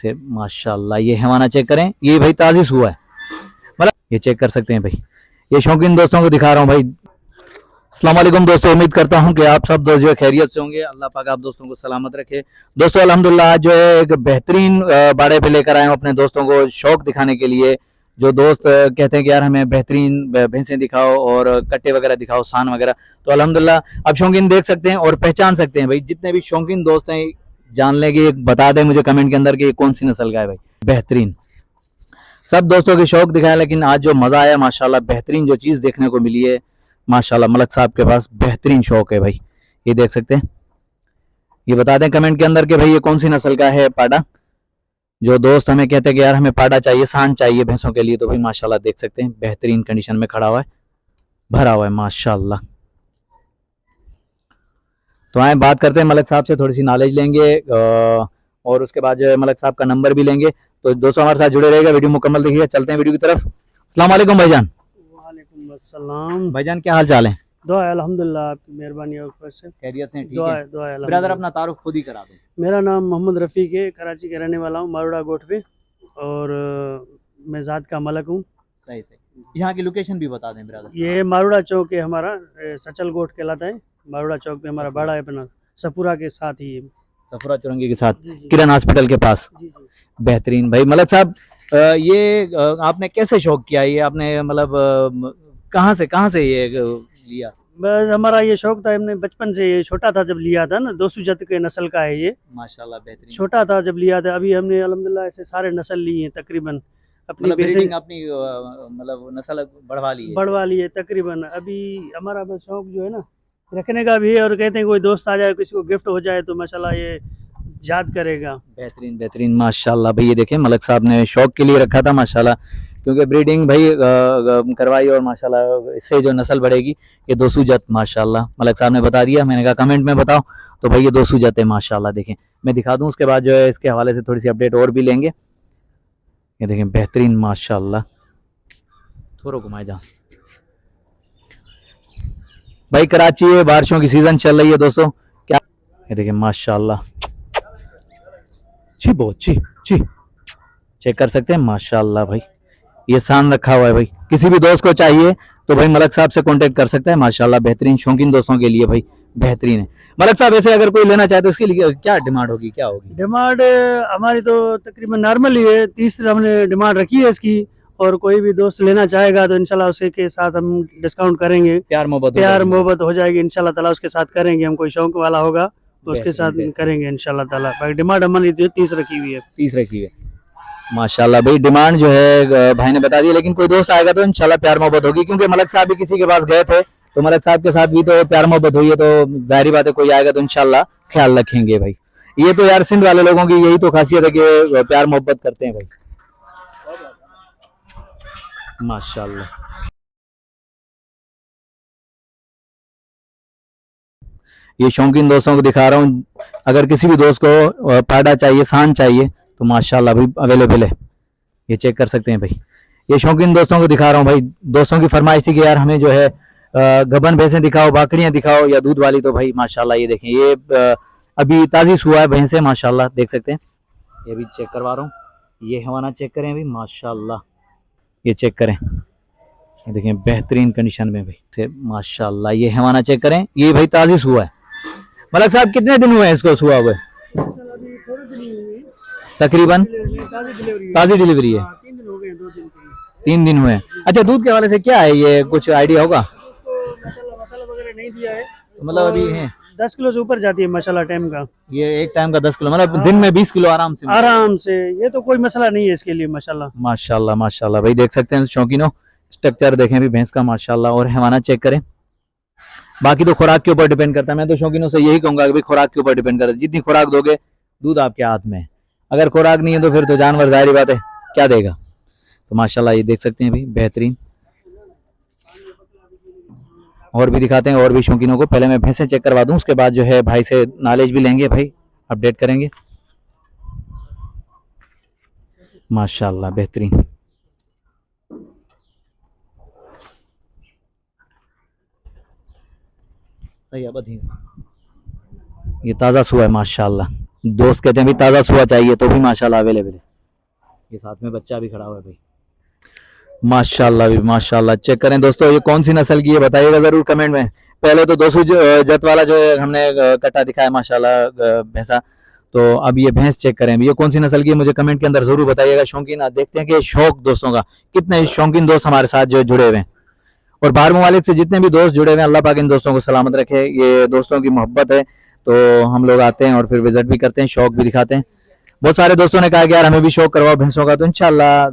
थे माशाल्लाह। ये हैवाना चेक करें, ये भाई ताजी हुआ है, मतलब ये चेक कर सकते हैं भाई। ये शौकीन दोस्तों को दिखा रहा हूँ भाई। अस्सलाम वालेकुम दोस्तों, उम्मीद करता हूँ कि आप सब दोस्त जो है खैरियत से होंगे। अल्लाह पाक आप दोस्तों को सलामत रखे। दोस्तों अल्हम्दुलिल्लाह आज जो है एक बेहतरीन बाड़े पे लेकर आए हूँ अपने दोस्तों को शौक दिखाने के लिए। जो दोस्त कहते हैं कि यार हमें बेहतरीन भैंसें दिखाओ और कट्टे वगैरह दिखाओ, सान वगैरह, तो अल्हम्दुलिल्लाह अब शौकीन देख सकते हैं और पहचान सकते हैं भाई। जितने भी शौकीन दोस्त हैं जान लेंगे, बता दें मुझे कमेंट के अंदर कि कौन सी नस्ल का है भाई। बेहतरीन सब दोस्तों के शौक दिखाया, लेकिन आज जो मजा आया माशाल्लाह, बेहतरीन जो चीज देखने को मिली है माशाल्लाह। मलक साहब के पास बेहतरीन शौक है भाई, ये देख सकते हैं। ये बता दें कमेंट के अंदर कि भाई ये कौन सी नस्ल का है पाडा। जो दोस्त हमें कहते हैं कि यार हमें पाडा चाहिए, सान चाहिए भैंसों के लिए, तो भाई माशाल्लाह देख सकते हैं बेहतरीन कंडीशन में खड़ा हुआ है, भरा हुआ है माशाल्लाह। तो आए बात करते हैं मलक साहब से, थोड़ी सी नॉलेज लेंगे और उसके बाद जो है मलक साहब का नंबर भी लेंगे। तो दोस्तों हमारे साथ जुड़े रहेगा, वीडियो मुकम्मल देखिएगा। चलते हैं वीडियो की तरफ। अस्सलाम वालेकुम भाईजान। वालेकुम अस्सलाम। भाईजान क्या हाल चाल है? दुआ है अल्हम्दुलिल्लाह, आपकी मेहरबानी और ऊपर से खैरियत से? ठीक दुआ है है, दुआ है ब्रदर, अल्हम्दुलिल्लाह। अपना तारुफ खुद ही करा दो। मेरा नाम मोहम्मद रफ़ीक है, कराची का रहने वाला हूँ, मारूड़ा गोठ पे, और मैं ज़ात का मलक हूँ। सही सही, यहाँ की लोकेशन भी बता दें ब्रदर। ये मारूड़ा चौक है हमारा, सचल गोठ कहलाता है। मारूड़ा चौक पे हमारा बाड़ा है अपना, सपुरा के साथ ही है। सफरा चुरंगी के साथ, जी जी किरण हॉस्पिटल के पास। जी जी। बेहतरीन भाई। मलक साहब ये आपने कैसे शौक किया, ये आपने मतलब कहाँ से ये लिया? बस हमारा ये शौक था, हमने बचपन से, ये छोटा था जब लिया था ना, दोसू जात के नस्ल का है ये। माशाल्लाह बेहतरीन। छोटा था जब लिया था, अभी हमने अल्हम्दुलिल्लाह ऐसे सारे नस्ल लिए हैं तकरीबन। अपनी मतलब बेसे ब्रीडिंग अपनी मतलब नस्ल बढ़वा ली है इससे। बढ़वा लिए तकरीबन। अभी हमारा बस शौक जो है ना रखने का भी है, और कहते हैं कोई दोस्त आ जाए, किसी को गिफ्ट हो जाए तो माशाल्लाह ये याद करेगा। बेहतरीन बेहतरीन माशाल्लाह भाई। ये देखें मलक साहब ने शौक के लिए रखा था माशाल्लाह, क्योंकि ब्रीडिंग भाई करवाई और माशाल्लाह इससे जो नस्ल बढ़ेगी। ये दो सूजत माशाल्लाह मलक साहब ने बता दिया, मैंने कहा कमेंट में बताओ, तो भाई ये दो सूजत है माशाल्लाह। देखें मैं दिखा दूं, उसके बाद जो है इसके हवाले से थोड़ी सी अपडेट और भी लेंगे। ये देखें बेहतरीन माशाल्लाह, थोड़ा घुमाए जहाँ से भाई। कराची है, बारिशों की सीजन चल रही है दोस्तों, क्या ये देखें माशाल्लाह, ची बहुत ची ची, चेक कर सकते हैं माशाल्लाह भाई। ये सान रखा हुआ है भाई, किसी भी दोस्त को चाहिए तो भाई मलक साहब से कांटेक्ट कर सकता है माशाल्लाह। बेहतरीन शौकीन दोस्तों के लिए भाई बेहतरीन है। मलक साहब ऐसे अगर कोई लेना चाहे तो इसके लिए क्या डिमांड होगी, क्या होगी? डिमांड हमारी तो तकरीबन नॉर्मल ही है, 30 हमने डिमांड रखी है इसकी। और कोई भी दोस्त लेना चाहेगा तो इंशाल्लाह उसके के साथ हम डिस्काउंट करेंगे, प्यार प्यार मोहब्बत हो जाएगी इंशाल्लाह ताला, उसके साथ करेंगे। हम कोई शौक वाला होगा तो उसके साथ करेंगे इंशाल्लाह ताला। भाई डिमांड हमारी 30 रखी हुई है। 30 रखी है माशाल्लाह भाई। डिमांड जो है भाई ने बता दी, लेकिन कोई दोस्त आएगा तो इंशाल्लाह प्यार मोहब्बत होगी, क्योंकि मलक साहब भी किसी के पास गए थे तो मलक साहब के साथ भी तो प्यार मोहब्बत हुई है, तो जाहिर बात है कोई आएगा तो इंशाल्लाह ख्याल रखेंगे भाई। ये तो यार सिंध वाले लोगों की यही तो खासियत है कि प्यार मोहब्बत करते हैं भाई माशाल्लाह। ये शौकीन दोस्तों को दिखा रहा हूँ, अगर किसी भी दोस्त को पाडा चाहिए, सान चाहिए, तो माशाल्लाह भाई अवेलेबल है। ये चेक कर सकते हैं भाई। ये शौकीन दोस्तों को दिखा रहा हूँ भाई। दोस्तों की फरमाइश थी कि यार हमें जो है गबन भैंसें दिखाओ, बाकड़ियाँ दिखाओ या दूध वाली, तो भाई माशाल्लाह ये देखें, ये अभी ताज़ी हुआ है भैंसें माशाल्लाह, देख सकते हैं। ये भी चेक करवा रहा हूँ, ये हवाना चेक करें अभी माशाल्लाह, ये चेक करें, ये देखें बेहतरीन कंडीशन में भाई माशाल्लाह। ये हवाना चेक करें, ये भाई ताज़ी हुआ है। मलक साहब कितने दिन हुए हैं इसको हुआ हुए? तकरीबन ताज़ी डिलीवरी है, 3 दिन हो गए, 2 दिन 3 दिन हुए हैं। अच्छा, दूध के हवाले से क्या है, ये कुछ आइडिया होगा? मसाला वगैरह नहीं दिया है, मतलब अभी है 10 किलो से ऊपर जाती है माशाल्लाह टाइम का। ये एक टाइम का 10 किलो, मतलब दिन में 20 किलो आराम से? आराम से, ये तो कोई मसला नहीं है इसके लिए माशाल्लाह। माशाल्लाह माशाल्लाह भाई, देख सकते हैं शौकीनों, स्ट्रक्चर देखें भी भैंस का माशाल्लाह, और हैवाना चेक करें। बाकी तो खुराक के ऊपर डिपेंड करता है, मैं तो शौकीनों से यही कहूंगा कि भाई खुराक के ऊपर डिपेंड करता है, जितनी खुराक दोगे दूध आपके हाथ में है। अगर खुराक नहीं है तो फिर तो जानवर जाहिर बात है क्या देगा। तो माशाल्लाह ये देख सकते हैं भाई बेहतरीन। और भी दिखाते हैं और भी शौकीनों को। पहले मैं भैंसें चेक करवा दूं, उसके बाद जो है भाई से नॉलेज भी लेंगे भाई, अपडेट करेंगे माशाल्लाह बेहतरीन। सही है, ये ताज़ा सुआ है माशाल्लाह। दोस्त कहते हैं भी ताज़ा सुआ चाहिए तो भी माशाल्लाह अवेलेबल है। ये साथ में बच्चा भी खड़ा हुआ है भाई, माशाल्लाह भी माशाल्लाह। चेक करें दोस्तों, ये कौन सी नस्ल की है बताइएगा जरूर कमेंट में। पहले तो 200 जत वाला जो है हमने कटा दिखाया माशाल्लाह भैंसा, तो अब ये भैंस चेक करें ये कौन सी नस्ल की है, मुझे कमेंट के अंदर जरूर बताइएगा। शौकीन आज देखते हैं कि शौक दोस्तों का, कितने शौकीन दोस्त हमारे साथ जो जुड़े हुए हैं, और बाहर ममालिक से जितने भी दोस्त जुड़े हुए हैं, अल्लाह पाक इन दोस्तों को सलामत रखे। ये दोस्तों की मोहब्बत है तो हम लोग आते हैं और फिर विजिट भी करते हैं, शौक भी दिखाते हैं। बहुत सारे दोस्तों ने कहा कि यार हमें भी शौक करवाओ भैंसों का, तो इंशाल्लाह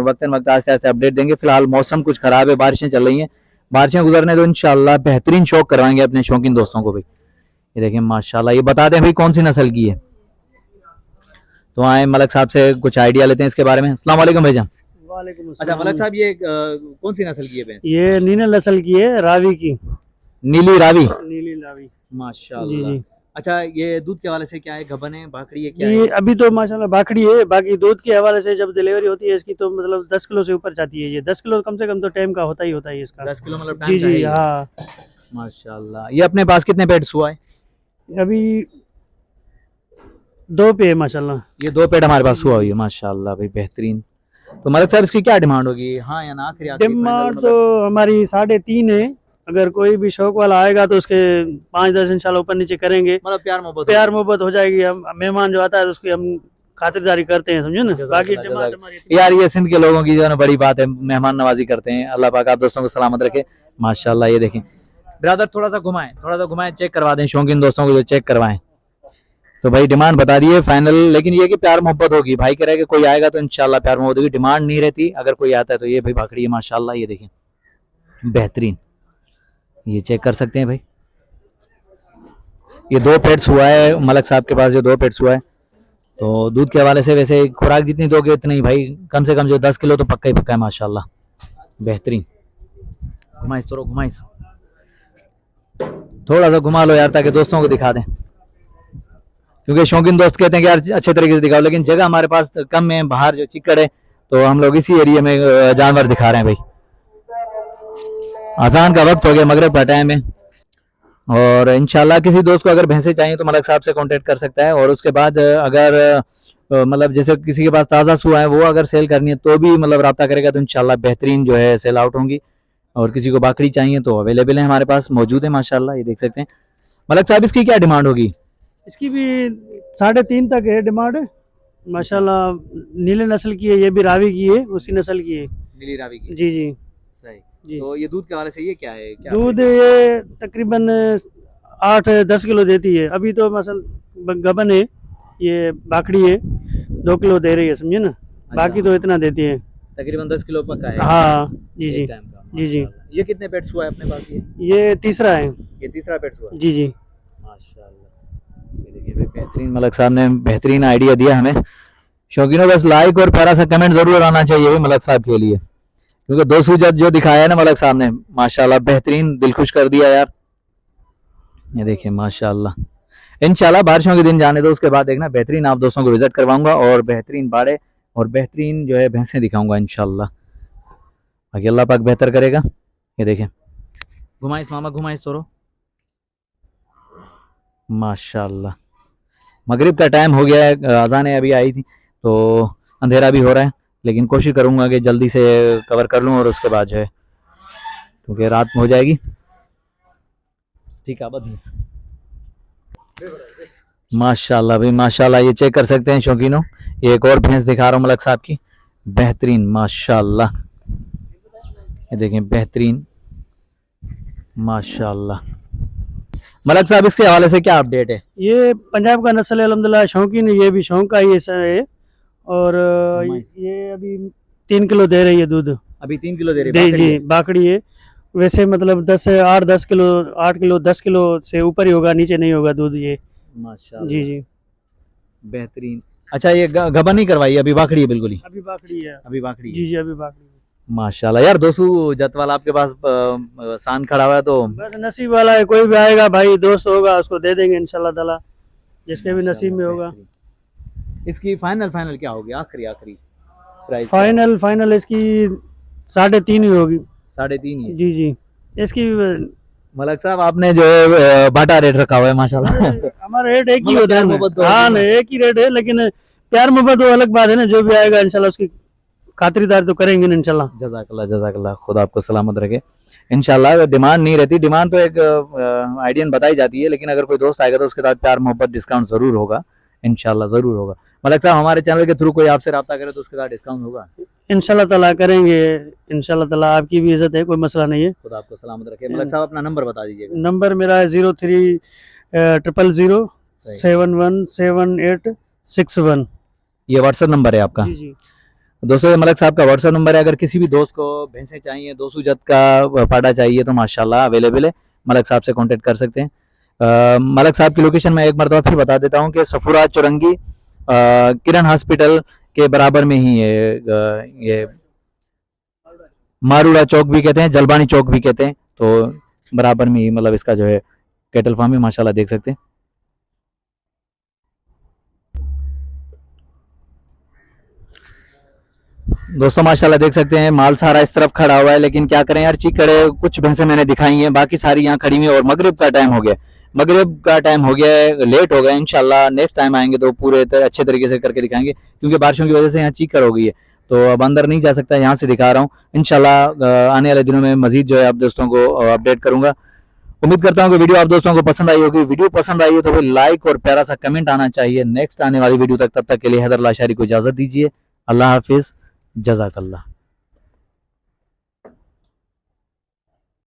वक्तन वक्त आस्ते आस्ते अपडेट देंगे। फिलहाल मौसम कुछ खराब है, बारिशें चल रही हैं, बारिशें गुजरने तो इंशाल्लाह बेहतरीन शौक करवाएंगे अपने शौकीन दोस्तों को भी। ये देखें माशाल्लाह, ये बता दें भाई कौन सी नस्ल की है, तो आए मलक साहब से कुछ आइडिया लेते हैं इसके बारे में। अस्सलाम वालेकुम भाईजान। वालेकुम अच्छा अस्सलाम। मलक साहब, ये कौन सी नस्ल की है भैंस? ये नीले नस्ल की है, रावी की, नीली रावी, नीली रावी। माशाल्लाह। जी। अच्छा ये दूध के हवाले से क्या है, गबन है, भाखड़ी है, क्या जी है? अभी तो माशाल्लाह बाखड़ी है, बाकी दूध के हवाले से जब डिलीवरी होती है इसकी तो मतलब 10 किलो से ऊपर जाती है। ये 10 किलो कम से कम तो टाइम का होता ही इसका। 10 किलो मतलब जी टाइम का है जी ये? हाँ। माशाल्लाह। ये अपने पास कितने पेट्स हुआ है? अभी 2 पे है माशाल्लाह। ये 2 पेट हमारे पास हुआ हुई है माशाल्लाह भाई, बेहतरीन। तो मलक साहब इसकी क्या डिमांड होगी, हाँ या ना? आखिरी डिमांड तो हमारी 3.5 है। अगर कोई भी शौक वाला आएगा तो उसके 5-10 इंशाल्लाह ऊपर नीचे करेंगे। मतलब प्यार मोहब्बत हो जाएगी। हम मेहमान जो आता है तो उसकी हम खातिरदारी करते हैं, समझे ना। बाकी डिमांड हमारी यार ये सिंध के लोगों की जो है ना बड़ी बात है, मेहमान नवाजी करते हैं। अल्लाह पाक आप दोस्तों को सलामत रखे माशाल्लाह। ये देखें ब्रदर, थोड़ा सा घुमाएं, चेक करवा दें शौकीन दोस्तों को जो चेक करवाएं। तो भाई डिमांड बता दिए फाइनल, लेकिन ये कि प्यार मोहब्बत होगी। भाई कह रहे कि कोई आएगा तो इंशाल्लाह प्यार मोहब्बत होगी, डिमांड नहीं रहती। अगर कोई आता है तो ये भाई भाखड़ी है माशाल्लाह। ये देखें बेहतरीन, ये चेक कर सकते हैं भाई। ये 2 पेट्स हुआ है मलक साहब के पास, जो 2 पेट्स हुआ है। तो दूध के हवाले से वैसे खुराक जितनी दोगे उतनी ही भाई, कम से कम जो 10 किलो तो पक्का ही पक्का है माशाल्लाह, बेहतरीन। घुमाइस तो घुमाइस, थोड़ा सा घुमा लो यार ताकि दोस्तों को दिखा दें, क्योंकि शौकीन दोस्त कहते हैं कि यार अच्छे तरीके से दिखाओ, लेकिन जगह हमारे पास कम है, बाहर जो चिकड़ है, तो हम लोग इसी एरिया में जानवर दिखा रहे हैं भाई। अजान का वक्त हो गया, मगरिब का टाइम है, और इंशाल्लाह किसी दोस्त को अगर भैंसे चाहिए तो मलक साहब से कांटेक्ट कर सकता है। और उसके बाद अगर मतलब जैसे किसी के पास ताज़ा सुआ है, वो अगर सेल करनी है तो भी मतलब रब्ता करेगा तो इंशाल्लाह बेहतरीन जो है सेल आउट होंगी। और किसी को बाकड़ी चाहिए तो अवेलेबल है, हमारे पास मौजूद है माशाल्लाह। ये देख सकते हैं मलक साहब, इसकी क्या डिमांड होगी? इसकी भी 3.5 तक है डिमांड माशाल्लाह। नीले नस्ल की है, ये भी रावी की है, उसी नस्ल की है। नीली रावी की, जी जी सही। जी। तो ये दूध के हवाले से ये क्या है, क्या दूध ये तकरीबन 8-10 किलो देती है। अभी तो मसल गबन है, ये बाकड़ी है, 2 किलो दे रही है, समझे ना। बाकी तो इतना देती है, तकरीबन 10 किलो पक्का है? हाँ जी जी एक टाइम का, जी जी। माशाल्लाह। ये कितने पेट्स हुआ है अपने पास? ये तीसरा है। ये तीसरा पेट्स हुआ है? जी जी माशाल्लाह। ये देखिए बेहतरीन, मलक साहब ने बेहतरीन आइडिया दिया हमें। शौकीनों बस लाइक और प्यारा सा कमेंट जरूर आना चाहिए भाई मलक साहब के लिए, क्योंकि 200 जज जो दिखाया है ना मलक साहब ने माशाल्लाह बेहतरीन, दिल खुश कर दिया यार। ये देखिए माशाल्लाह। इंशाल्लाह बारिशों के दिन जाने दो, उसके बाद देखना बेहतरीन आप दोस्तों को विजिट करवाऊंगा और बेहतरीन बाड़े और बेहतरीन जो है भैंसें दिखाऊंगा इंशाल्लाह। बाकी अल्लाह पाक बेहतर करेगा। ये देखें घुमाइस मामा, घुमाइस तोरो, माशाल्लाह। मगरिब का टाइम हो गया है, अजानें अभी आई थी तो अंधेरा भी हो रहा है, लेकिन कोशिश करूंगा कि जल्दी से कवर कर लूं और उसके बाद जो है, क्योंकि रात में हो जाएगी। ठीक है बदी माशाल्लाह भाई माशाल्लाह। ये चेक कर सकते हैं शौकीनों, ये एक और भैंस दिखा रहा हूँ मलक साहब की, बेहतरीन माशाल्लाह। ये देखें बेहतरीन माशाल्लाह। मलक साहब इसके हवाले से क्या अपडेट है? ये पंजाब का नस्ल है अल्हम्दुलिल्लाह, शौकीन है, ये भी शौक का ही ऐसा है। और ये अभी 3 किलो दे रही है दूध। अभी 3 किलो दे रही है? जी बाकड़ी है। वैसे मतलब 10 किलो 8 किलो 10 किलो से ऊपर ही होगा, नीचे नहीं होगा दूध ये माशाल्लाह। जी जी बेहतरीन। अच्छा ये गबन नहीं करवाई, अभी बाकड़ी है बिल्कुल ही? अभी बाकड़ी है। अभी बाकड़ी जी जी अभी बाकड़ी है। माशाल्लाह। यार 200 जत वाला आपके पास सान खड़ा हुआ है, तो बस नसीब वाला है, कोई भी आएगा भाई दोस्त होगा उसको दे देंगे इंशाल्लाह ताला, जिसके भी नसीब में होगा। इसकी फाइनल क्या होगी, आखिरी प्राइस? फाइनल इसकी 3.5 ही होगी। 3.5 ही? जी जी। इसकी मलक साहब आपने जो है बाटा रेट रखा हुआ है माशाल्लाह। हमारा रेट एक ही मतलब होता है प्यार ना। मोहब्बत तो हाँ है। ना, एक ही रेट है, लेकिन प्यार मोहब्बत वो अलग बात है ना, जो भी आएगा इंशाल्लाह उसकी खातिरदारी तो करेंगे ना इंशाल्लाह। जजाकल्ला खुदा आपको सलामत रखे। इंशाल्लाह डिमांड नहीं रहती, डिमांड तो एक आइडियन बताई जाती है, लेकिन अगर कोई दोस्त आएगा तो उसके साथ प्यार मोहब्बत डिस्काउंट जरूर होगा, इंशाल्लाह जरूर होगा। मलक साहब हमारे चैनल के थ्रू कोई आपसे रब्ता करे तो उसके साथ डिस्काउंट होगा? इंशाल्लाह ताला करेंगे, इंशाल्लाह ताला, आपकी भी इज्जत है, कोई मसला नहीं है। खुदा आपको सलामत रखे। मलक साहब अपना नंबर बता दीजिएगा। नंबर मेरा है 0300 सही। 717861। ये व्हाट्सएप नंबर है आपका? जी जी। दोस्तों ये मलक साहब का व्हाट्सएप नंबर है। अगर किसी भी दोस्त को भैंसें चाहिए, 200 जत का पाटा चाहिए तो माशाल्लाह अवेलेबल है, मलक साहब से कांटेक्ट कर सकते हैं। मलक साहब की लोकेशन मैं एक मरतबा फिर बता देता हूँ कि सफुरा चौरंगी किरण हॉस्पिटल के बराबर में ही है। ये मारूड़ा चौक भी कहते हैं, जलबानी चौक भी कहते हैं, तो बराबर में ही मतलब इसका जो है कैटल फार्म है, माशाल्लाह देख सकते हैं। दोस्तों माशाल्लाह देख सकते हैं माल सारा इस तरफ खड़ा हुआ है, लेकिन क्या करें यार, चीकड़े कुछ भैंसें मैंने दिखाई हैं, बाकी सारी यहाँ खड़ी हुई हैं और मगरिब का टाइम हो गया, मगरिब का टाइम हो गया है, लेट हो गया। इंशाल्लाह नेक्स्ट टाइम आएंगे तो पूरे अच्छे तरीके से करके दिखाएंगे, क्योंकि बारिशों की वजह से यहाँ चीकड़ हो गई है, तो अब अंदर नहीं जा सकता, यहाँ से दिखा रहा हूँ। इंशाल्लाह आने वाले दिनों में मजीद जो है आप दोस्तों को अपडेट करूंगा। उम्मीद करता हूँ कि वीडियो आप दोस्तों को पसंद आई होगी। वीडियो पसंद आई हो तो फिर लाइक और प्यारा सा कमेंट आना चाहिए नेक्स्ट आने वाली वीडियो तक। तब तक के लिए हैदर लाशारी को इजाजत दीजिए। अल्लाह हाफिज, जज़ाकल्लाह।